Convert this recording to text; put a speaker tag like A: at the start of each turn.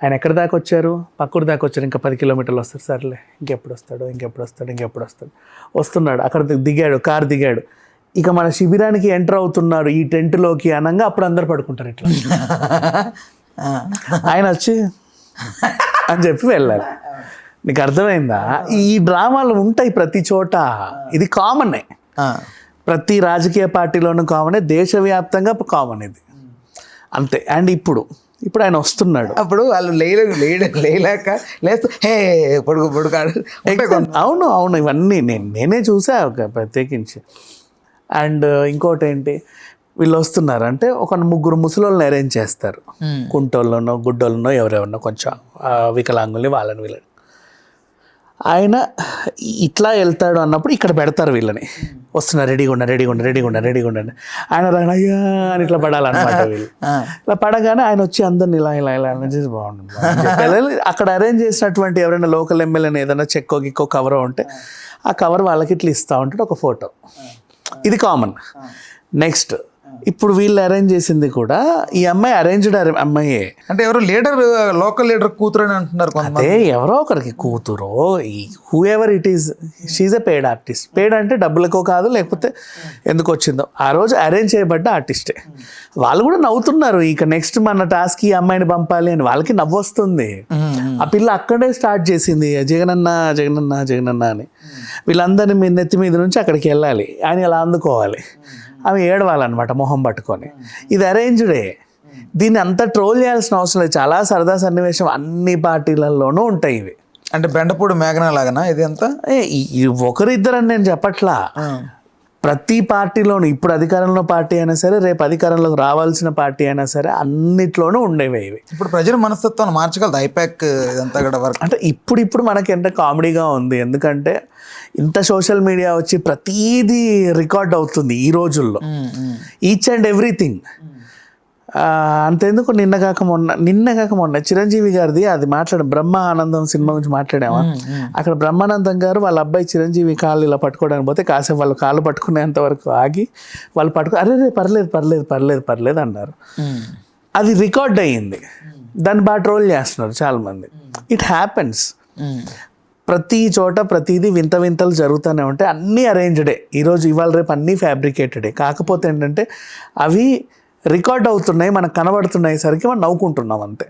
A: ఆయన ఎక్కడి దాకా వచ్చారు, పక్కూరు దాకా వచ్చారు, ఇంకా 10 కిలోమీటర్లు వస్తారు, సర్లే ఇంకెప్పుడు వస్తాడు. వస్తున్నాడు, అక్కడ దిగాడు, కారు దిగాడు, ఇక మన శిబిరానికి ఎంటర్ అవుతున్నాడు ఈ టెంట్లోకి అనగా అప్పుడు అందరు పడుకుంటారు ఇట్లా. ఆయన వచ్చి అని చెప్పి వెళ్ళాలి. నీకు అర్థమైందా? ఈ డ్రామాలు ఉంటాయి ప్రతి చోట, ఇది కామనే, ప్రతి రాజకీయ పార్టీలోనూ కామనే, దేశవ్యాప్తంగా కామన్ ఇది అంతే. అండ్ ఇప్పుడు ఆయన వస్తున్నాడు,
B: అప్పుడు వాళ్ళు లేలేక లేస్తూ హే పొడుగాడు.
A: అవును ఇవన్నీ నేనే చూసా ఒక ప్రత్యేకించి. అండ్ ఇంకోటి ఏంటి, వీళ్ళు వస్తున్నారు అంటే ఒక 3 ముసలోళ్ళని అరేంజ్ చేస్తారు, కుంటోళ్ళనో గుడ్డోళ్ళనో ఎవరెవరినో కొంచెం వికలాంగుల్ని వీళ్ళని. ఆయన ఇట్లా వెళ్తాడు అన్నప్పుడు ఇక్కడ పెడతారు వీళ్ళని, వస్తున్నారు రెడీగా ఉండండి. ఆయన అయ్యా అని ఇట్లా పడాలన్నమాట. వీళ్ళు ఇలా పడగానే ఆయన వచ్చి అందరిని ఇలా చేసి బాగుంటుంది. అక్కడ అరేంజ్ చేసినటువంటి ఎవరైనా లోకల్ ఎమ్మెల్యేని ఏదైనా చెక్కో గిక్కో కవర్ ఉంటే ఆ కవర్ వాళ్ళకి ఇట్లా ఇస్తూ ఉంటాడు, ఒక ఫోటో. ఇది కామన్. నెక్స్ట్ ఇప్పుడు వీళ్ళు అరేంజ్ చేసింది కూడా ఈ అమ్మాయి అరేంజ్డ్ అమ్మాయే.
B: అంటే ఎవరో లీడర్, లోకల్ లీడర్ కూతురు అని అంటున్నారు.
A: అదే ఎవరో ఒకరికి కూతురు, who ever it is, she's a paid artist. Paid అంటే డబ్బులకో కాదు, లేకపోతే ఎందుకు వచ్చిందో, ఆ రోజు అరేంజ్ చేయబడ్డ ఆర్టిస్టే. వాళ్ళు కూడా నవ్వుతున్నారు, ఇక నెక్స్ట్ మన టాస్క్ ఈ అమ్మాయిని పంపాలి అని. వాళ్ళకి నవ్వు వస్తుంది. ఆ పిల్ల అక్కడే స్టార్ట్ చేసింది జగనన్న అని. వీళ్ళందరినీ నెత్తి మీద నుంచి అక్కడికి వెళ్ళాలి, ఆయన ఇలా అందుకోవాలి, ఆమె ఏడవాలన్నమాట మొహం పట్టుకొని. ఇది అరేంజ్డే. దీన్ని అంతా ట్రోల్ చేయాల్సిన అవసరం లేదు, చాలా సరదా సన్నివేశం అన్ని పార్టీలలోనూ ఉంటాయి ఇవి.
B: అంటే బెండపూడి మేఘన లాగానా ఇది అంతా?
A: ఒకరిద్దరని నేను చెప్పట్లా, ప్రతి పార్టీలోనూ, ఇప్పుడు అధికారంలో పార్టీ అయినా సరే, రేపు అధికారంలోకి రావాల్సిన పార్టీ అయినా సరే, అన్నిట్లోనూ ఉండేవి ఇవి.
B: ఇప్పుడు ప్రజల మనస్తత్వాన్ని మార్చగలదు ఐపాక్ ఇదంతా కూడా వర్క్.
A: అంటే ఇప్పుడు మనకి ఎంత కామెడీగా ఉంది, ఎందుకంటే ఇంత సోషల్ మీడియా వచ్చి ప్రతీదీ రికార్డ్ అవుతుంది ఈ రోజుల్లో, ఈచ్ అండ్ ఎవ్రీథింగ్. అంతెందుకు నిన్న కాక మొన్న చిరంజీవి గారిది అది బ్రహ్మ ఆనందం సినిమా గురించి మాట్లాడామా, అక్కడ బ్రహ్మానందం గారు వాళ్ళ అబ్బాయి చిరంజీవి కాళ్ళు ఇలా పట్టుకోవడానికి పోతే కాసేపు వాళ్ళు కాళ్ళు పట్టుకునేంత వరకు ఆగి వాళ్ళు అరే పర్లేదు అన్నారు. అది రికార్డ్ అయ్యింది, దాన్ని బాగా ట్రోల్ చేస్తున్నారు చాలామంది. ఇట్ హ్యాపెన్స్ ప్రతి చోట, ప్రతిదీ వింతలు జరుగుతూనే ఉంటాయి. అన్నీ అరేంజ్డే, ఇవాళ రేపు అన్నీ ఫ్యాబ్రికేటెడే. కాకపోతే ఏంటంటే అవి రికార్డ్ అవుతున్నాయి, మనకు కనబడుతున్నాయి సరికి మనం నవ్వుకుంటున్నాం అంతే.